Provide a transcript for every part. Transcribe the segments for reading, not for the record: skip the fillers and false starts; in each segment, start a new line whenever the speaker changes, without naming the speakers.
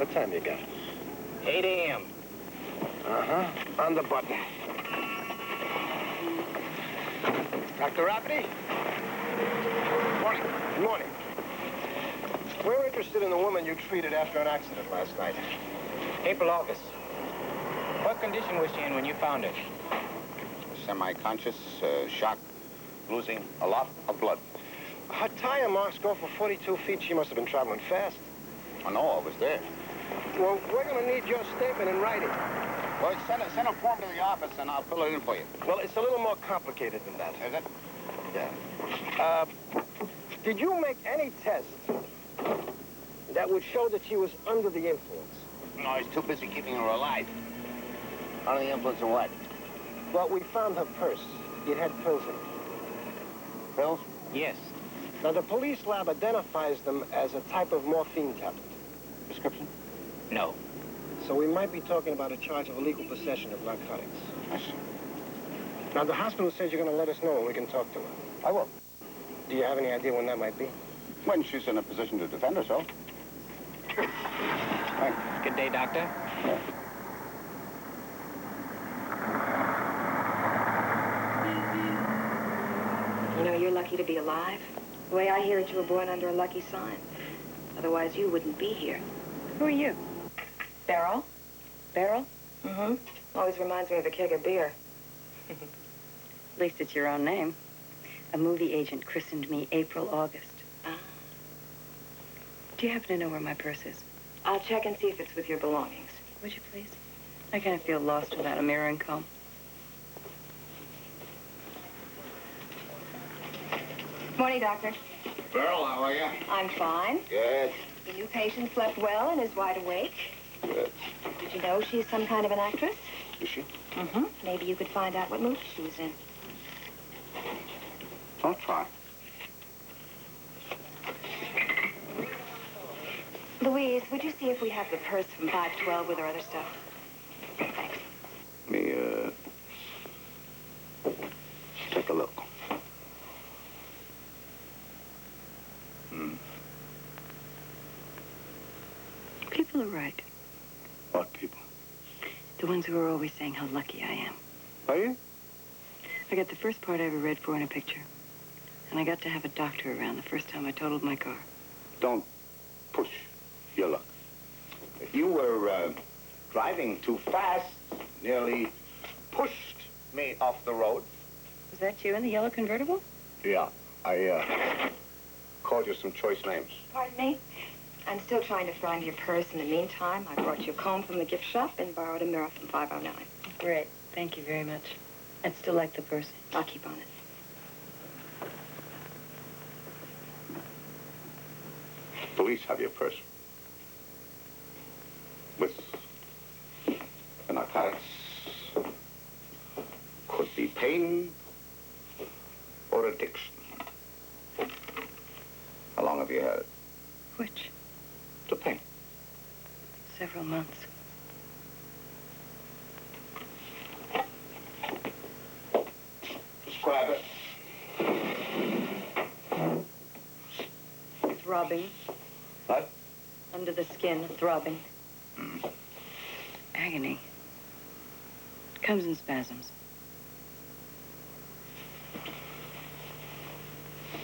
What time you got?
8 a.m.
Uh-huh. On the button. Dr. Rafferty? Morning. Good morning. We're interested in the woman you treated after an accident last night.
April, August. What condition was she in when you found her?
Semi-conscious, shock, losing a lot of blood.
Her tire marks go for 42 feet. She must have been traveling fast.
Oh, no, I was there.
Well, we're going to need your statement in writing.
Well, send a form to the office, and I'll fill it in for you.
Well, it's a little more complicated than that.
Is it?
Yeah. Did you make any tests that would show that she was under the influence?
No, he's too busy keeping her alive. Under the influence of what?
Well, we found her purse. It had pills in it.
Pills?
Yes.
Now, the police lab identifies them as a type of morphine tablet.
Prescription?
No.
So we might be talking about a charge of illegal possession of narcotics.
I see.
Now, the hospital says you're going to let us know when we can talk to her.
I will.
Do you have any idea when that might be?
When she's in a position to defend herself. Thanks.
Good day, Doctor.
Yeah.
You know, you're lucky to be alive. The way I hear it, you were born under a lucky sign. Otherwise, you wouldn't be here. Who are you? Beryl? Beryl? Mm-hmm. Always reminds me of a keg of beer.
At least it's your own name. A movie agent christened me April August.
Ah.
Do you happen to know where my purse is?
I'll check and see if it's with your belongings.
Would you please? I kind of feel lost without a mirror and comb.
Morning, Doctor.
Beryl, how are you?
I'm fine.
Good.
The new patient slept well and is wide awake.
Good.
Did you know she's some kind of an actress?
Is she?
Mm-hmm. Maybe you could find out what movie she was in.
I'll try.
Louise, would you see if we have the purse from 512 with her other stuff? Thanks.
Let me, take a look.
People are right.
What people?
The ones who are always saying how lucky I am.
Are you?
I got the first part I ever read for in a picture. And I got to have a doctor around the first time I totaled my car.
Don't push your luck. You were driving too fast, nearly pushed me off the road.
Was that you in the yellow convertible?
Yeah, I called you some choice names.
Pardon me? I'm still trying to find your purse. In the meantime, I brought you a comb from the gift shop and borrowed a mirror from 509.
Great. Thank you very much. I'd still like the purse.
I'll keep on it.
Police have your purse. With the narcotics. Could be pain or addiction. How long have you had it?
Which?
The pain.
Several months.
Describe it.
Throbbing.
What?
Under the skin, throbbing. Agony. It comes in spasms.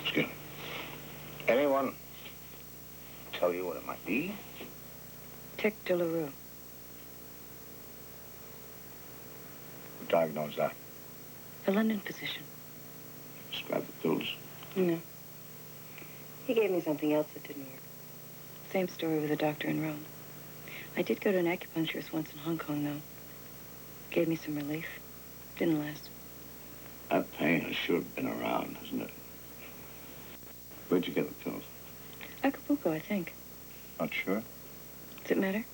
Excuse me. Anyone tell you what it might be?
Tic de la Rue.
Who diagnosed that?
A London physician.
Describe the pills.
No. He gave me something else that didn't work. Same story with a doctor in Rome. I did go to an acupuncturist once in Hong Kong, though. Gave me some relief. Didn't last.
That pain has sure been around, hasn't it? Where'd you get the pills?
Acapulco, I think.
Not sure.
Does it matter?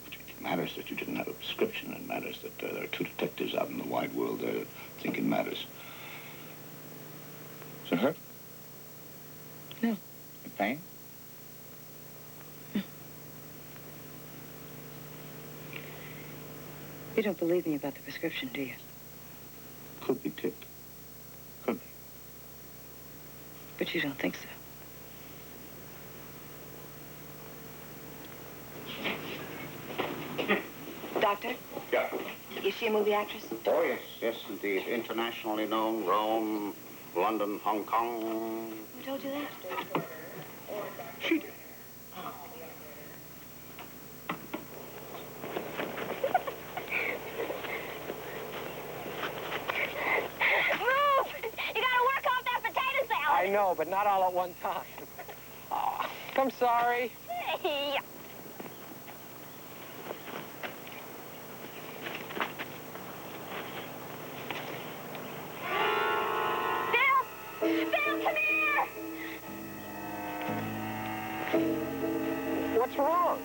It matters that you didn't have a prescription. It matters that there are two detectives out in the wide world that think it matters. Does it hurt?
No.
In pain?
You don't believe me about the prescription, do you?
Could be tipped. Could be.
But you don't think so.
Doctor?
Yeah.
Is she a movie actress?
Oh, yes, yes, indeed. Internationally known, Rome, London, Hong Kong.
Who told you that?
She did.
Move! You gotta work off that potato salad.
I know, but not all at one time. Oh, I'm sorry.
Hey. Bill, come here!
What's wrong?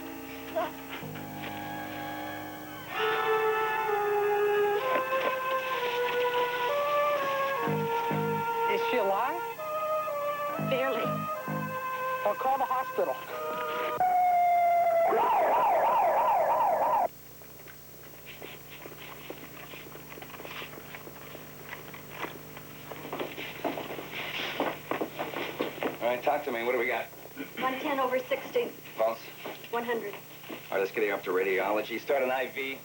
Is she alive?
Barely.
Well, call the hospital.
All right, talk to me. What do we got?
110/60.
Pulse?
100.
All right, let's get you up to radiology. Start an IV.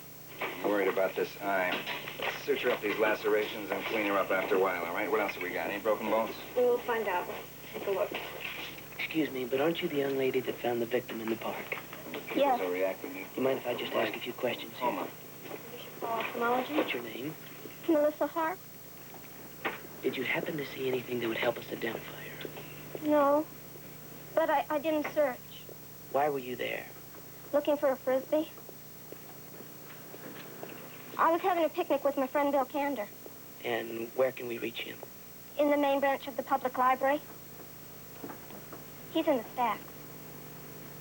I'm worried about this eye. Let's suture up these lacerations and clean her up after a while, all right? What else have we got? Any broken bones?
We'll find out. Take a look.
Excuse me, but aren't you the young lady that found the victim in the park?
People
Yes.
are reacting.
You mind if I just ask a few questions here?
Hold on.
Ophthalmology.
What's your name?
Melissa Hart?
Did you happen to see anything that would help us identify her?
No. But I didn't search.
Why were you there?
Looking for a Frisbee. I was having a picnic with my friend Bill Kander
And where can we reach him?
in the main branch of the public library. He's in the stacks.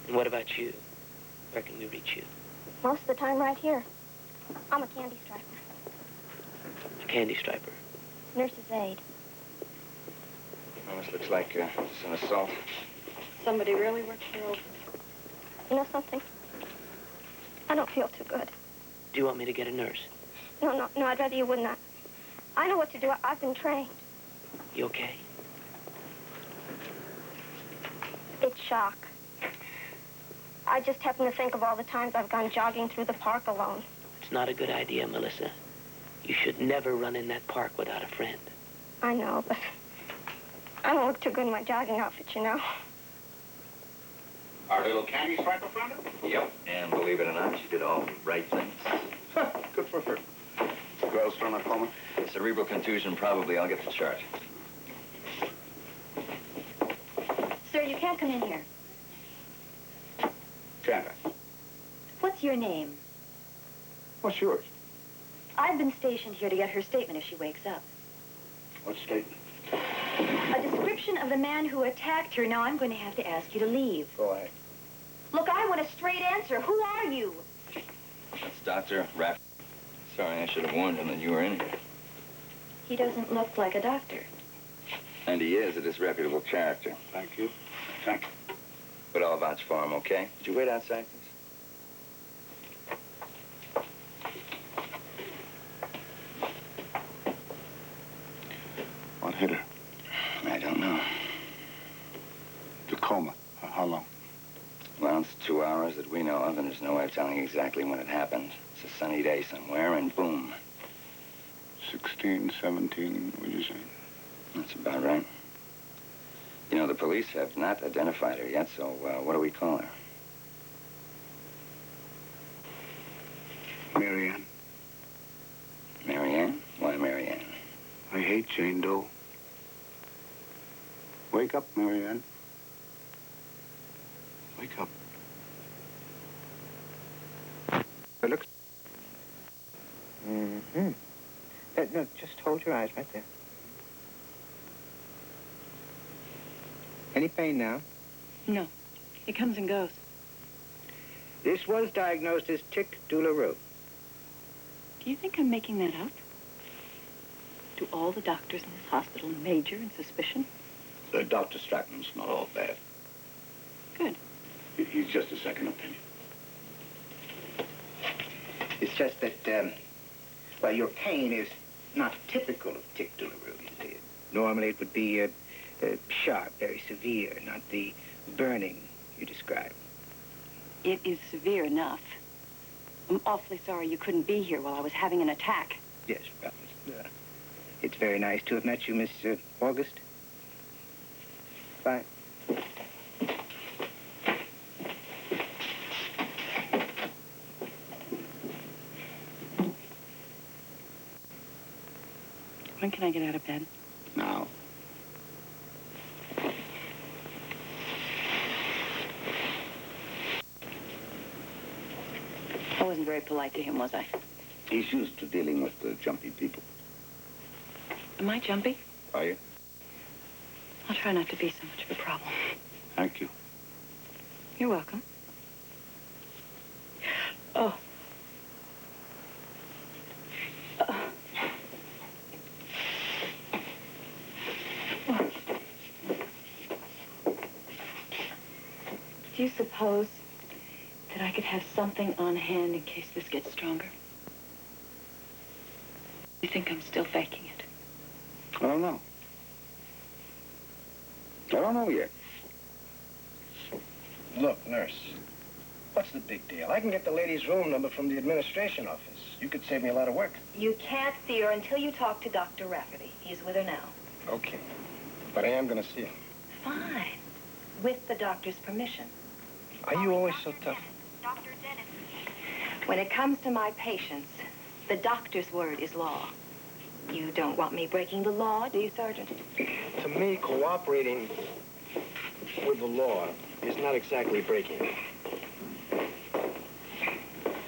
And what about you? Where can we reach you?
Most of the time right here. I'm a candy striper.
A candy striper.
Nurse's aide.
Well, this looks like it's an assault.
Somebody really worked her over.
You know something? I don't feel too good.
Do you want me to get a nurse?
No, I'd rather you would not. I know what to do. I've been trained.
You okay?
It's shock. I just happen to think of all the times I've gone jogging through the park alone.
It's not a good idea, Melissa. You should never run in that park without a friend.
I know, but I don't look too good in my jogging outfit, you know.
Our little candy striper friend?
Yep. And believe it or not, she did all the right things.
Good for her. The girl's still in a coma?
Cerebral contusion, probably. I'll get the chart.
Sir, you can't come in here.
Chandler.
What's your name?
What's yours?
I've been stationed here to get her statement if she wakes up.
What statement?
A description of the man who attacked her. Now, I'm going to have to ask you to leave.
Go ahead.
Look, I want a straight answer. Who are you?
That's Dr. Raff. Sorry, I should have warned him that you were in here.
He doesn't look like a doctor.
And he is a disreputable character.
Thank you. Thank you.
But I'll vouch for him, okay? Did you wait outside, please?
What hit her?
I don't know.
The coma. How long?
Well, it's 2 hours that we know of, and there's no way of telling exactly when it happened. It's a sunny day somewhere, and boom.
16, 17, would you say?
That's about right. You know, the police have not identified her yet, so what do we call her?
Marianne.
Marianne? Why Marianne?
I hate Jane Doe. Wake up, Marianne. Wake up.
It looks... Mm-hmm. No, just hold your eyes right there. Any pain now?
No. It comes and goes.
This was diagnosed as tic douloureux.
Do you think I'm making that up? Do all the doctors in this hospital major in suspicion?
Dr. Stratton's not all bad.
Good.
He's just a second opinion.
It's just that, well, your pain is not typical of tic douloureux, you see. Normally it would be sharp, very severe, not the burning you describe.
It is severe enough. I'm awfully sorry you couldn't be here while I was having an attack.
Yes, well, it's very nice to have met you, Miss August. Bye.
When can I get out of bed?
Now.
I wasn't very polite to him, was I?
He's used to dealing with jumpy people.
Am I jumpy?
Are you?
I'll try not to be so much of a problem.
Thank you.
You're welcome. Oh. Do you suppose that I could have something on hand in case this gets stronger? You think I'm still faking it?
I don't know. I don't know yet.
Look, nurse, what's the big deal? I can get the lady's room number from the administration office. You could save me a lot of work.
You can't see her until you talk to Dr. Rafferty. He's with her now.
Okay. But I am going to see her.
Fine. With the doctor's permission.
Are you always so tough?
Dr. Dennis.
When it comes to my patients, the doctor's word is law. You don't want me breaking the law, do you, Sergeant?
To me, cooperating with the law is not exactly breaking it.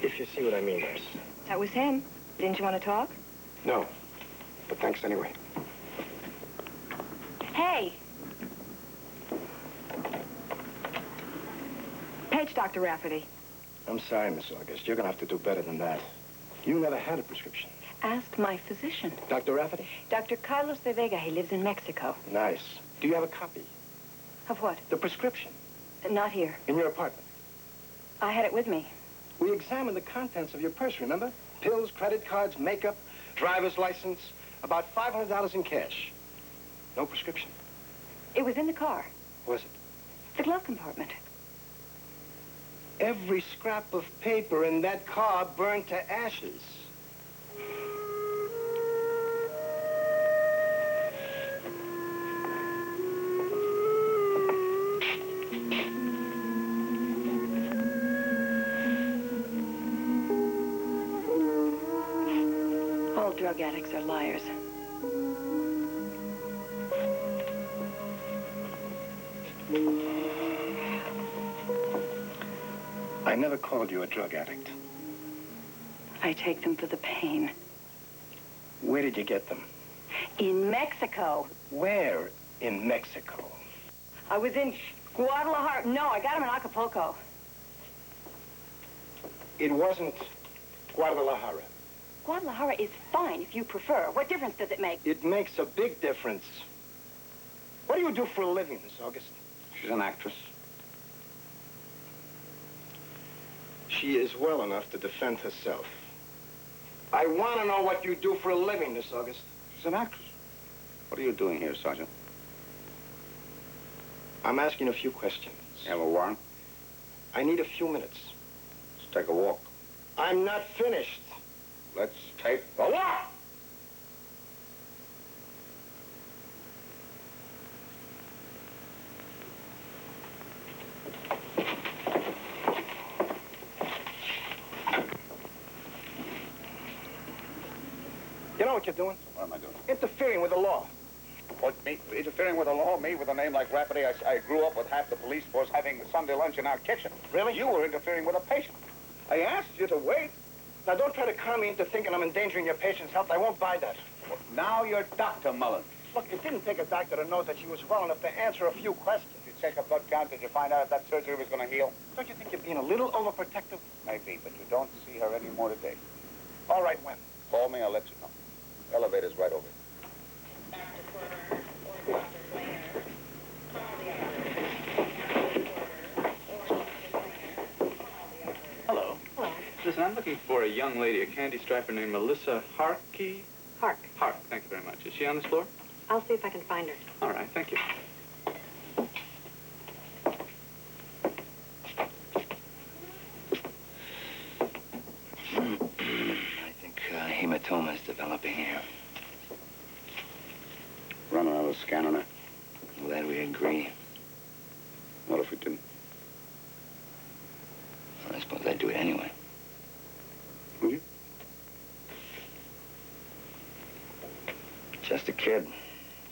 If you see what I mean, nurse.
That was him. Didn't you want to talk?
No. But thanks anyway.
Hey! Page Dr. Rafferty.
I'm sorry, Miss August. You're going to have to do better than that. You never had a prescription.
Ask my physician.
Dr. Rafferty?
Dr. Carlos de Vega. He lives in Mexico.
Nice. Do you have a copy?
Of what?
The prescription.
Not here.
In your apartment.
I had it with me.
We examined the contents of your purse, remember? Pills, credit cards, makeup, driver's license, about $500 in cash. No prescription.
It was in the car.
Was it?
The glove compartment.
Every scrap of paper in that car burned to ashes.
All drug addicts are liars.
I never called you a drug addict.
I take them for the pain.
Where did you get them?
In Mexico.
Where in Mexico?
I was in Guadalajara. No, I got them in Acapulco.
It wasn't Guadalajara.
Guadalajara is fine if you prefer. What difference does it make?
It makes a big difference. What do you do for a living, Miss August?
She's an actress.
She is well enough to defend herself. I want to know what you do for a living, Miss August.
She's an actress. What are you doing here, Sergeant?
I'm asking a few questions.
You have a warrant?
I need a few minutes.
Let's take a walk.
I'm not finished.
Let's take a walk!
You know what you're doing?
What am I doing?
Interfering with the law.
What, me? Interfering with the law? Me with a name like Rafferty? I grew up with half the police force having Sunday lunch in our kitchen.
Really?
You were interfering with a patient. I asked you to wait.
Now, don't try to con me into thinking I'm endangering your patient's health. I won't buy that.
Well, now you're Dr. Mullen.
Look, it didn't take a doctor to know that she was well enough to answer a few questions.
Did you check her blood count? Did you find out if that surgery was going to heal?
Don't you think you're being a little overprotective?
Maybe, but you don't see her anymore today.
All right, when?
Call me, I'll let you know. Elevator's right over here.
Hello.
Hello.
Listen, I'm looking for a young lady, a candy striper named Melissa Harkey.
Hark.
Hark, thank you very much. Is she on this floor?
I'll see if I can find her.
All right, thank you.
agree.
What if we didn't?
Well, I suppose I'd do it anyway.
Would you?
Just a kid.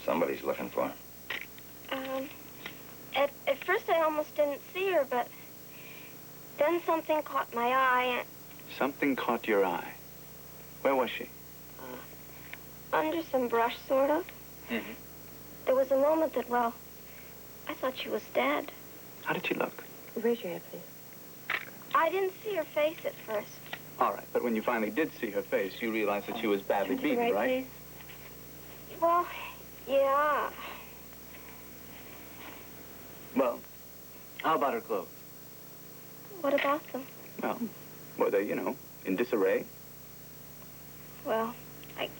Somebody's looking for.
At first I almost didn't see her, but then something caught my eye and...
Something caught your eye. Where was she?
Under some brush, sort of.
Mm-hmm.
There was a moment that, well, I thought she was dead.
How did she look?
Raise your hand, please.
I didn't see her face at first.
All right, but when you finally did see her face, you realized that she was badly
To the
beaten, right?
please.
Well, yeah.
Well, how about her clothes?
What about them?
Well, were they, in disarray?
Well,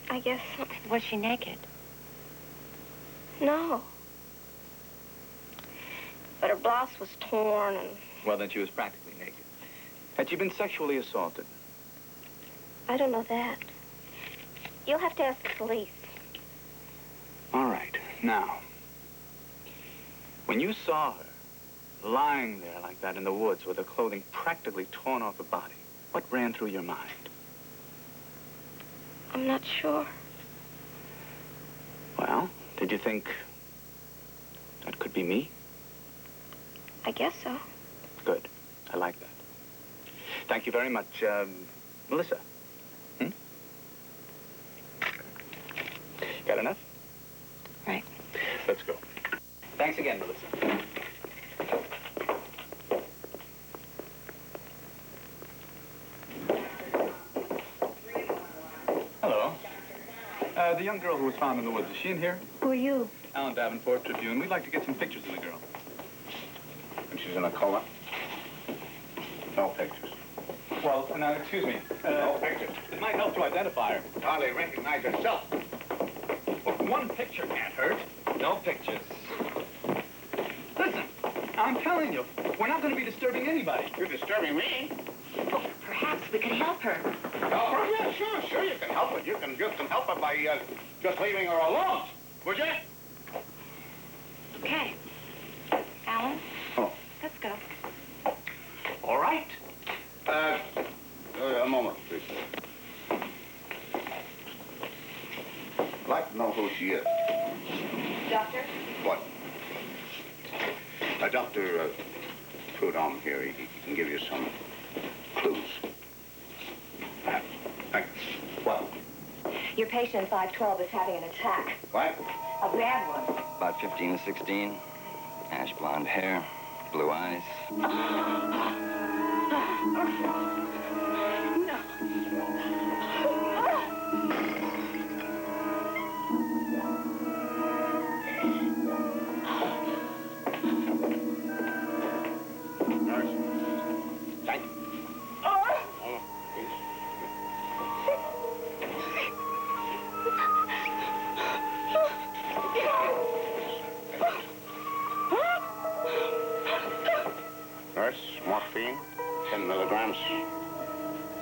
I guess...
Was she naked?
No. But her blouse was torn and...
Well, then she was practically naked. Had she been sexually assaulted?
I don't know that. You'll have to ask the police.
All right. Now, when you saw her lying there like that in the woods with her clothing practically torn off her body, what ran through your mind?
I'm not sure.
Well, did you think that could be me?
I guess so.
Good. I like that. Thank you very much, Melissa. Got enough?
Right.
Let's go. Thanks again, Melissa. Hello. The young girl who was found in the woods, is she in here?
Who are you?
Alan Davenport, Tribune. We'd like to get some pictures of the girl.
And she's in a coma? No pictures.
Well, now, excuse me.
No pictures.
It might help to identify her.
Hardly recognize herself.
Well, one picture can't hurt.
No pictures.
Listen, I'm telling you, we're not going to be disturbing anybody.
You're disturbing me.
Oh, perhaps we could help her.
Oh, yeah, sure, you can help her. You can help her by just leaving her alone. Would you?
Okay. Alan?
Oh.
Let's go.
All right.
A moment, please. I'd like to know who she is.
Doctor?
What? Dr. Prudhomme here, he can give you some clues. Thank you. What?
Your patient 512 is having an attack.
What?
A bad one.
About 15 to 16. Ash blonde hair, blue eyes.
Nurse. Thank you. Oh, please. Nurse, morphine, 10 milligrams.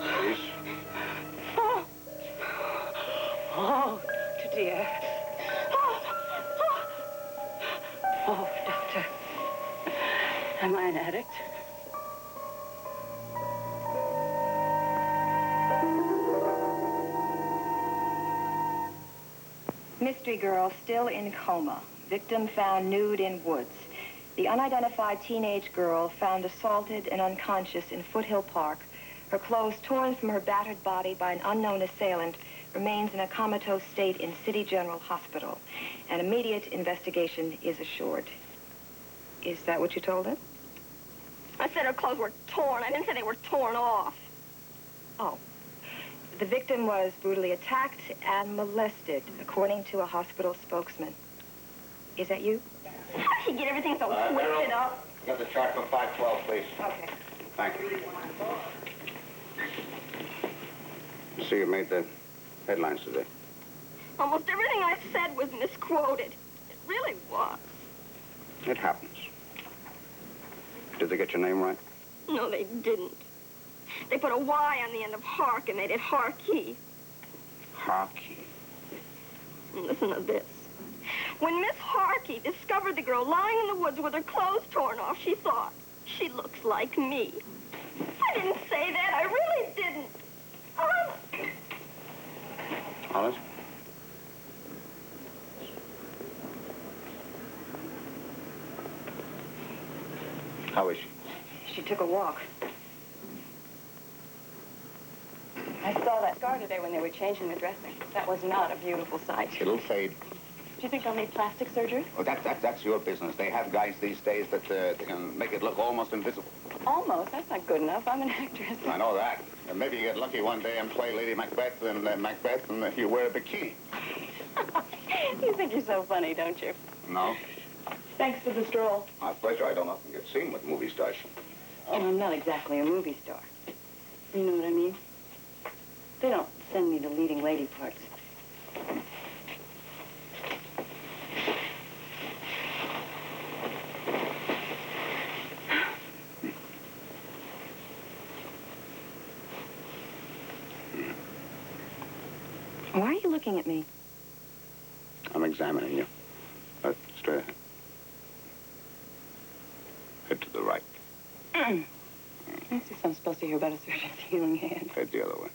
Please.
Oh, dear. Oh, doctor. Am I an addict?
Mystery girl still in coma. Victim found nude in woods. The unidentified teenage girl found assaulted and unconscious in Foothill Park. Her clothes torn from her battered body by an unknown assailant, remains in a comatose state in City General Hospital. An immediate investigation is assured. Is that what you told her?
I said her clothes were torn. I didn't say they were torn off.
Oh. The victim was brutally attacked and molested, according to a hospital spokesman. Is that you?
How did you get everything so twisted up?
Get the chart for 512, please.
Okay.
Thank you. You see, you made the headlines today.
Almost everything I said was misquoted. It really was.
It happens. Did they get your name right?
No, they didn't. They put a Y on the end of Hark and made it Harkey.
Harkey.
And listen to this. When Miss Harkey discovered the girl lying in the woods with her clothes torn off, she thought, she looks like me. I didn't say that. I really didn't.
Honest? How is she?
She took a walk. I saw that scar today when they were changing the dressing. That was not a beautiful sight.
It'll fade.
Do you think I'll need plastic surgery?
Well, that's your business. They have guys these days that they can make it look almost invisible.
Almost. That's not good enough. I'm an actress.
I know that. And maybe you get lucky one day and play Lady Macbeth and you wear a bikini.
You think you're so funny, don't you?
No.
Thanks for the stroll.
My pleasure. I don't often get seen with movie stars.
Oh, I'm not exactly a movie star. You know what I mean? They don't send me the leading lady parts. Why are you looking at me?
I'm examining you. Straight ahead. Head to the right.
This is I'm supposed to hear about a surgeon's healing hand.
Head the other way.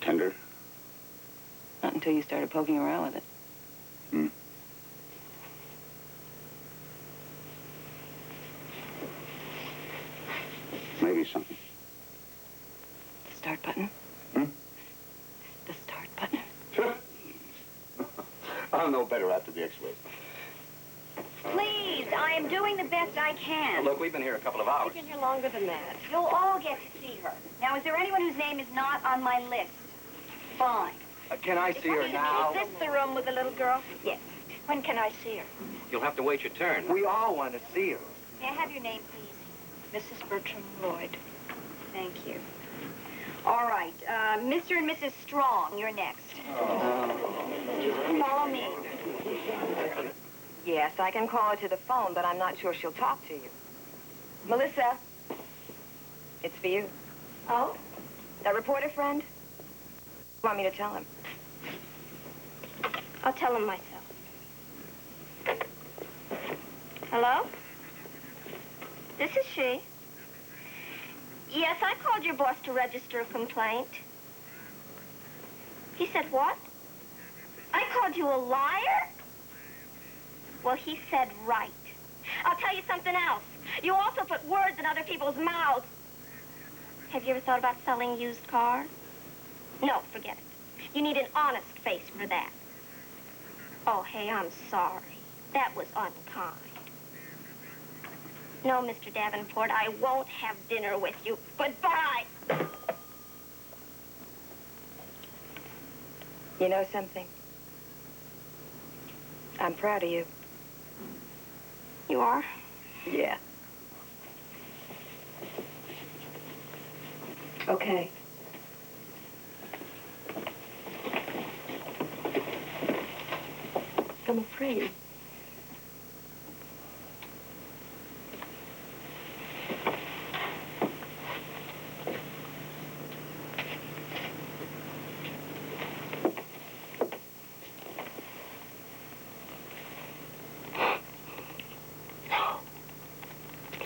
Tender?
Not until you started poking around with it.
Maybe something.
The start button? The start button?
I'll know better after the x-rays.
Please, I am doing the best I can.
Look, we've been here a couple of hours.
We've been here longer than that. You'll all get to see her. Now, is there anyone whose name is not on my list? Fine.
Can I see her now?
Is this the room with the little girl? Yes. When can I see her?
You'll have to wait your turn.
We all want to see her.
May I have your name, please? Mrs. Bertram Lloyd. Thank you. All right. Mr. and Mrs. Strong, you're next. Follow me. Yes, I can call her to the phone, but I'm not sure she'll talk to you. Melissa, it's for you. Oh? That reporter friend? You want me to tell him?
I'll tell him myself. Hello? This is she. Yes, I called your boss to register a complaint. He said what? I called you a liar? Well, he said right. I'll tell you something else. You also put words in other people's mouths. Have you ever thought about selling used cars? No, forget it. You need an honest face for that. Oh, hey, I'm sorry. That was unkind. No, Mr. Davenport, I won't have dinner with you. Goodbye.
You know something? I'm proud of you.
You are?
Yeah. Okay. I'm afraid.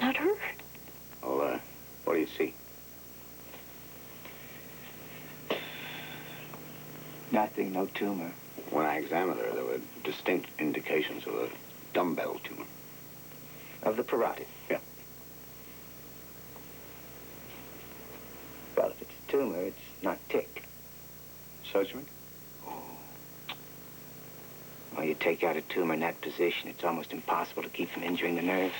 Not her.
Well, what do you see?
Nothing, no tumor.
When I examined her, there were distinct indications of a dumbbell tumor.
Of the parotid?
Yeah.
Well, if it's a tumor, it's not tick.
Surgery?
Well, you take out a tumor in that position, it's almost impossible to keep from injuring the nerve.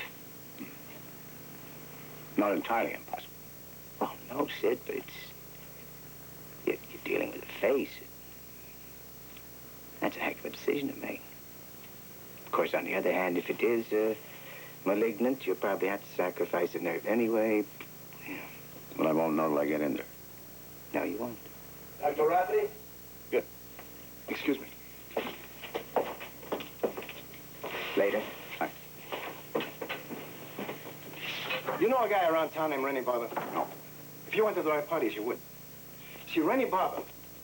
Not entirely impossible.
Oh, no, Sid, but it's... You're dealing with a face. That's a heck of a decision to make. Of course, on the other hand, if it is malignant, you'll probably have to sacrifice a nerve anyway. Yeah.
Well, I won't know till I get in there.
No, you won't.
Dr. Rafferty?
Good. Excuse me.
Later.
Hi.
You know a guy around town named Rennie Barber?
No.
If you went to the right parties, you would. See, Rennie Barber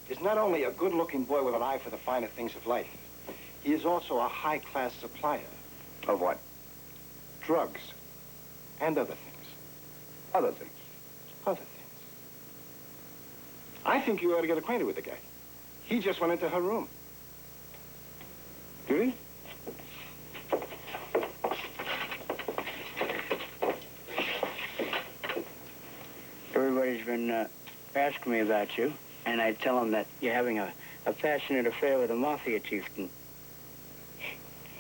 is not only a good-looking boy with an eye for the finer things of life, he is also a high-class supplier.
Of what?
Drugs. And other things.
Other things.
Other things. I think you ought to get acquainted with the guy. He just went into her room.
Did he?
Everybody's been asking me about you, and I tell them that you're having a passionate affair with a mafia chieftain.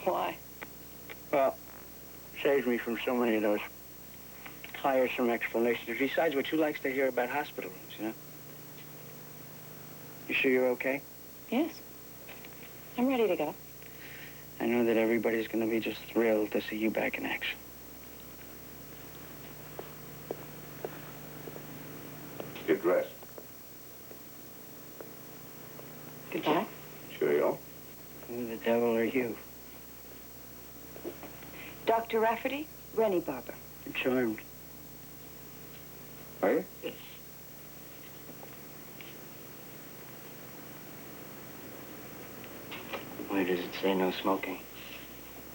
Why?
Well, saves me from so many of those tiresome explanations. Besides, what you likes to hear about hospital rooms, you know? You sure you're okay?
Yes. I'm ready to go.
I know that everybody's going to be just thrilled to see you back in action.
Get dressed.
Goodbye.
Cheerio.
Who the devil are you?
Dr. Rafferty, Rennie Barber.
You're charmed.
Are you?
Yes. Why does it say no smoking?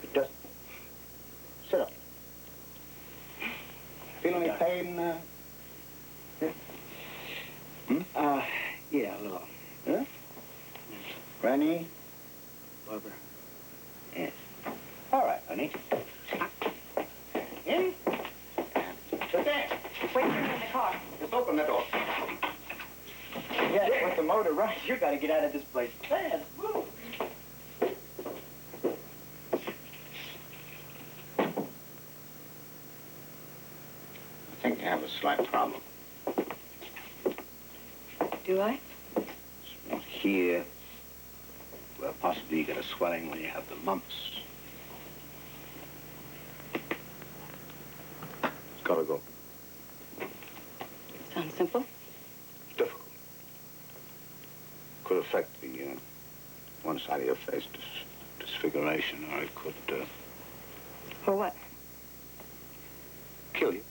It does. Sit up. Feel any pain?
Yeah, a little.
Huh? Rennie?
Barbara.
Yes. All right, honey. In. Sit there.
Wait for me in the car.
Just open the door.
Yeah, with the motor running, you gotta get out of this place fast. Move.
I think you have a slight problem.
Do I?
Here. Well, possibly you get a swelling when you have the mumps. It's gotta go.
Sounds simple.
Difficult. Could affect the one side of your face, disfiguration, or it could
For what?
kill you.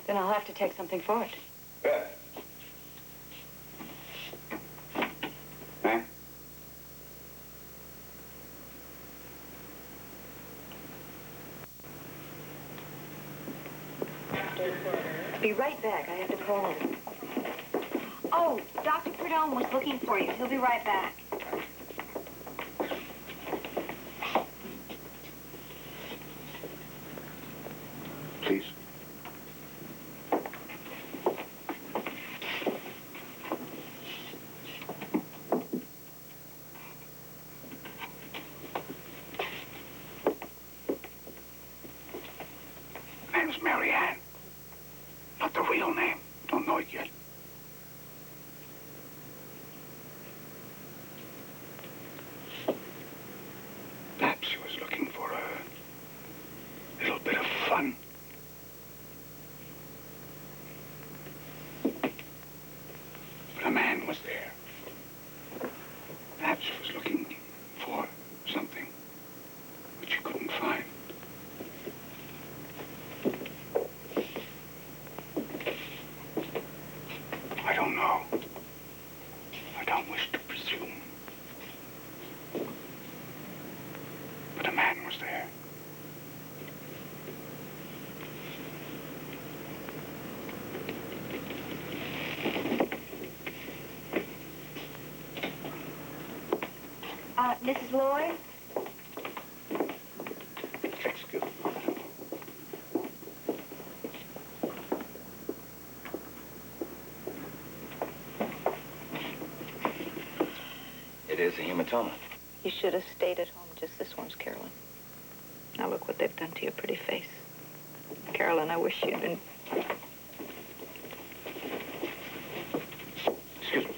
Then I'll have to take something for it.
Yeah. Ma'am?
I'll be right back. I have to call him.
Oh, Dr. Perdome was looking for you. He'll be right back.
Please. Name's Mary Ann. Not the real name. Don't know it yet. Perhaps she was looking for a little bit of fun. But a man was there. Perhaps she was looking for something which she couldn't find. I don't know. I don't wish to presume. But a man was there.
Mrs. Lloyd?
Excuse me.
It is a hematoma.
You should have stayed at home just this once, Carolyn. Now look what they've done to your pretty face. Carolyn, I wish you'd been...
Excuse me.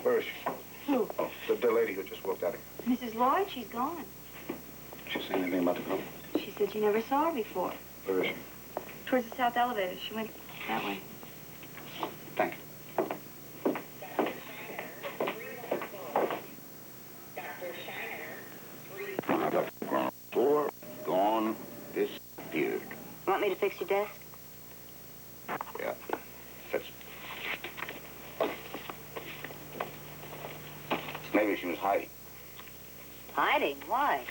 Where is she?
Who?
Oh, the
Lloyd, she's gone.
She say anything about the girl?
She said you never saw her before.
Where is she?
Towards the south elevator. She went that way.
Thank you. I got the ground floor, gone, disappeared.
Want me to fix your desk?
Yeah, fits. Maybe she was hiding.
Hiding? Why?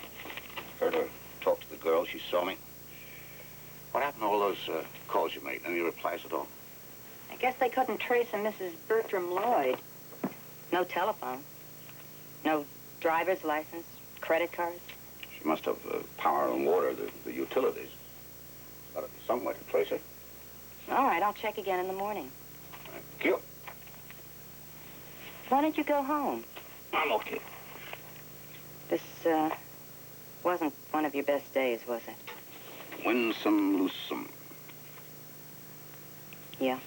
Heard her talk to the girl. She saw me. What happened to all those calls you made? Any replies at all?
I guess they couldn't trace a Mrs. Bertram Lloyd. No telephone. No driver's license, credit cards.
She must have power and water, the utilities. Got to be some way to trace her.
All right, I'll check again in the morning.
Thank you.
Why don't you go home?
I'm okay.
This, wasn't one of your best days, was it?
Win some, lose some.
Yeah.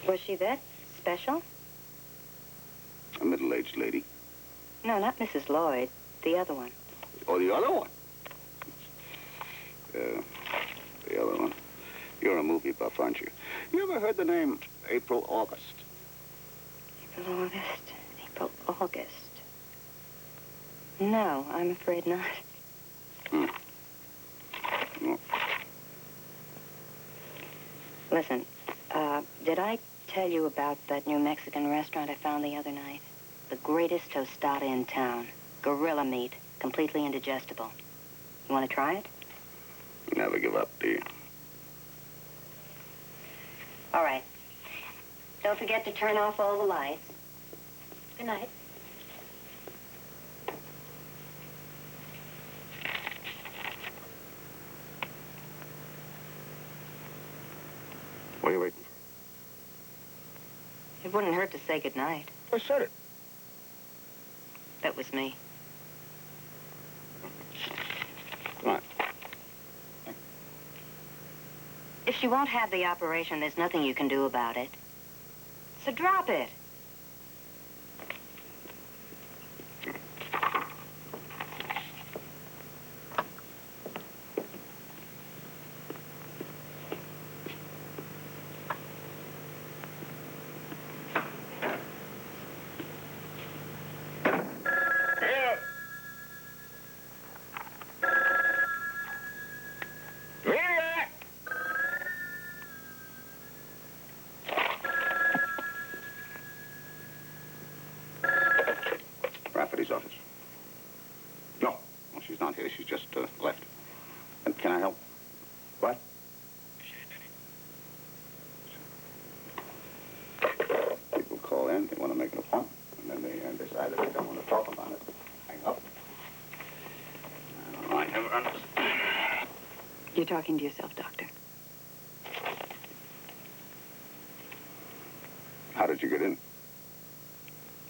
Was she that special?
A middle-aged lady.
No, not Mrs. Lloyd. The other one.
Oh, the other one? The other one. You're a movie buff, aren't you? You ever heard the name April August?
April August. April August. No, I'm afraid not.
No.
Listen, did I tell you about that New Mexican restaurant I found the other night? The greatest tostada in town. Gorilla meat. Completely indigestible. You want to try it?
You never give up, do you?
All right. Don't forget to turn off all the lights. Good night.
What are you waiting
It wouldn't hurt to say good night.
for? I said it.
That was me.
Come on.
If she won't have the operation, there's nothing you can do about it. So drop it.
Rafferty's office. No, she's not here. She's just left. And can I help? What? People call in, they want to make an appointment, and then they decide that they don't want to talk about it. Hang up. I never understand.
You're talking to yourself, Doctor.
How did you get in?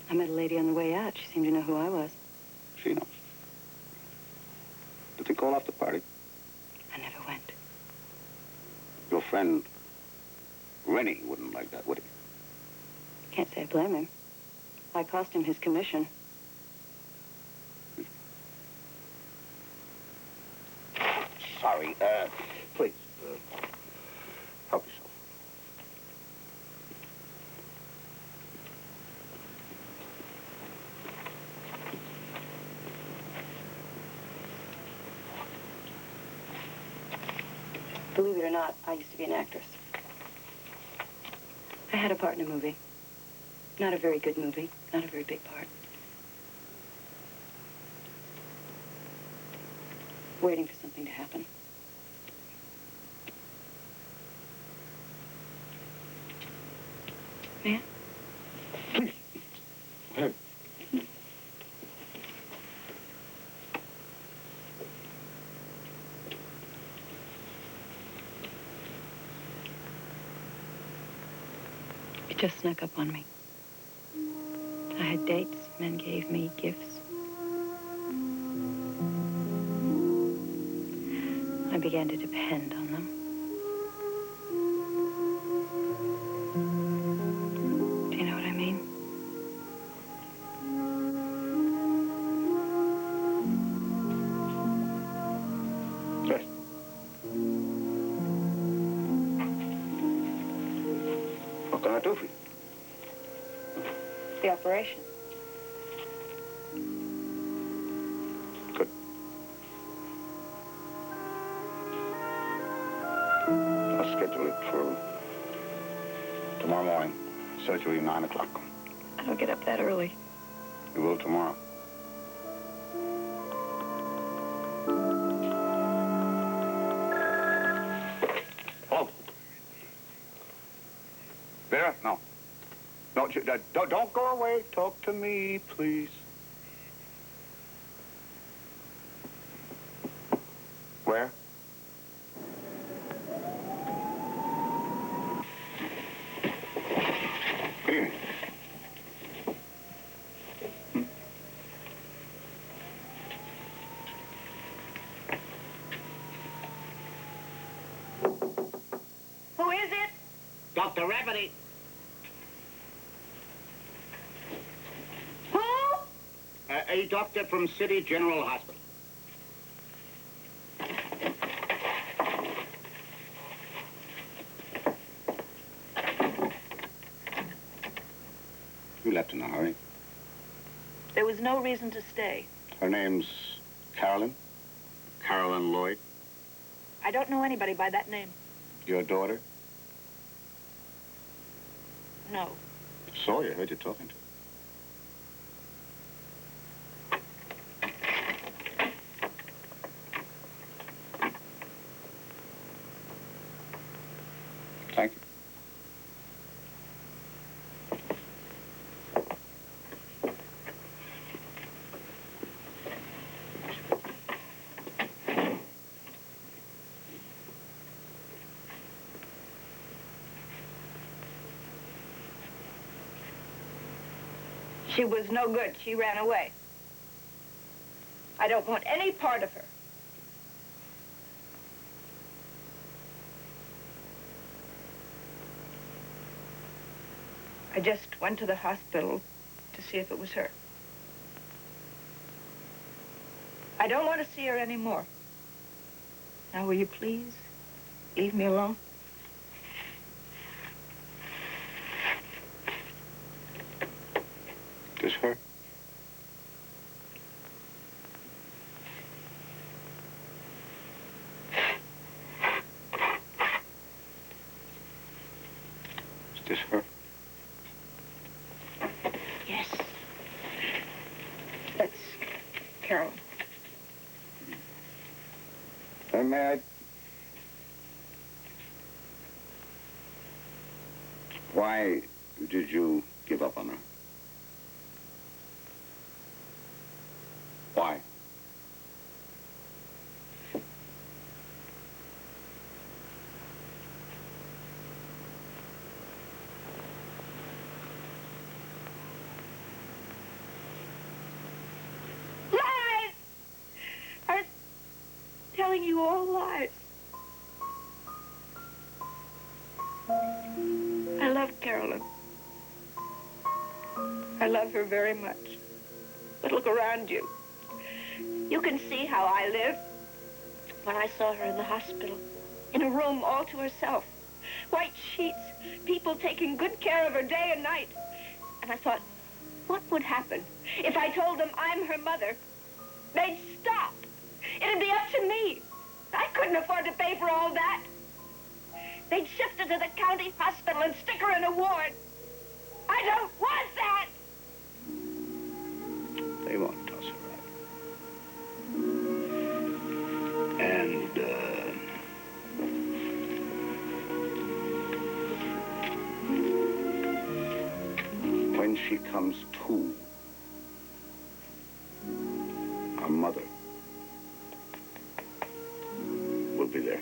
I met a lady on the way out. She seemed to know who I was.
She knows. Did they call off the party?
I never went.
Your friend Rennie wouldn't like that, would he?
Can't say I blame him. I cost him his commission.
Sorry, please, help yourself.
Believe it or not, I used to be an actress. I had a part in a movie. Not a very good movie, not a very big part. Waiting for something to happen. May I?
Please. Go ahead.
It just snuck up on me. I had dates. Men gave me gifts. I began to depend on them. Do you know what I mean? operation.
Good. I'll schedule it for tomorrow morning. Surgery 9 o'clock.
I don't get up that early.
You will tomorrow. Hello. Vera? No. No, don't go away. Talk to me, please. Where? Good evening.
Who is it?
Dr. Rafferty.
Who?
A doctor from City General Hospital.
You left in a hurry.
There was no reason to stay.
Her name's Carolyn? Carolyn Lloyd?
I don't know anybody by that name.
Your daughter?
No.
Saw you, heard you talking to her. Thank you.
She was no good. She ran away. I don't want any part of her. I just went to the hospital to see if it was her. I don't want to see her anymore. Now, will you please leave me alone?
This her? Is this her?
Yes. That's Carol.
May I? Why did you give up on her? Why?
Lies! I was telling you all lies. I love Carolyn. I love her very much. But look around you. You can see how I live. When I saw her in the hospital, in a room all to herself, white sheets, people taking good care of her day and night. And I thought, what would happen if I told them I'm her mother? They'd stop. It'd be up to me. I couldn't afford to pay for all that. They'd shift her to the county hospital and stick her in a ward. I don't want that!
They won't toss her out. And, when she comes to, our mother will be there.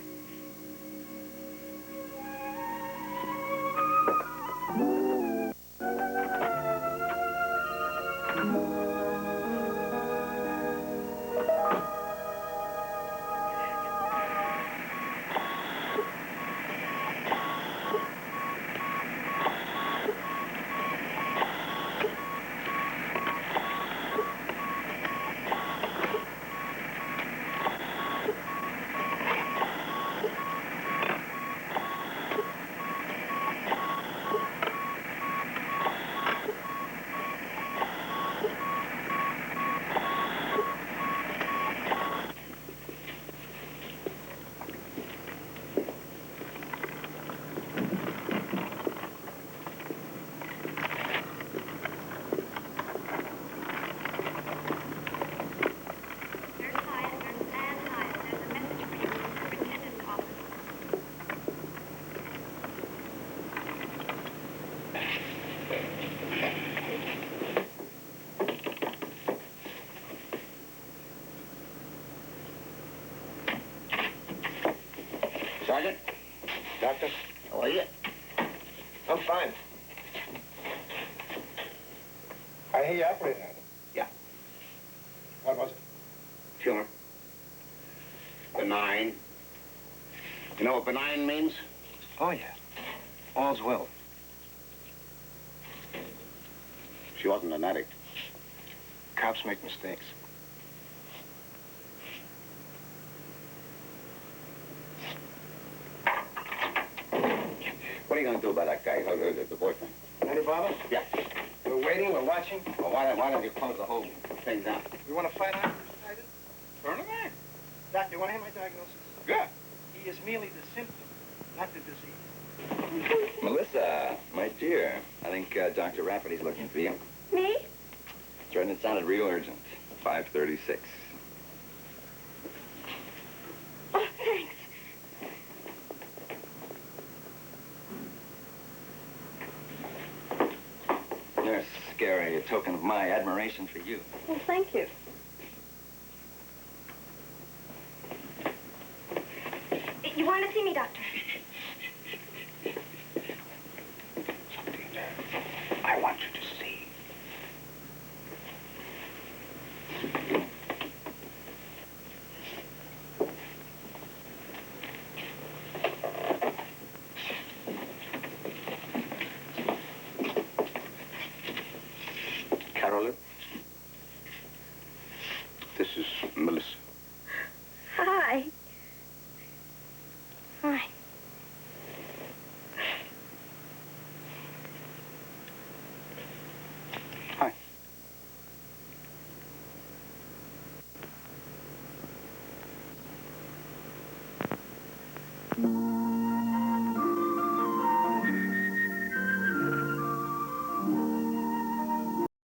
Doctor?
How are you?
I'm fine. I hear you operated on it.
Yeah.
What was it?
Tumor. Benign. You know what benign means?
Oh, yeah. All's well.
She wasn't an addict.
Cops make mistakes.
What are you going to do about that guy, the boyfriend?
Any bother?
Yeah.
We're waiting, we're watching.
Well, why don't you close the whole thing down?
You want to fight on, Mr. Titan?
Turn him in.
Doctor, you want to hear my diagnosis?
Good.
He is merely the symptom, not the disease.
Melissa, my dear, I think Dr. Rafferty's looking for you.
Me?
That's right, and it sounded real urgent. 5:36.
Oh, thanks.
Nurse Scary, a token of my admiration for you.
Well, thank you. You want to see me, Doctor?
Something I want you to see. Carolyn, this is Melissa.
Hi. Hi.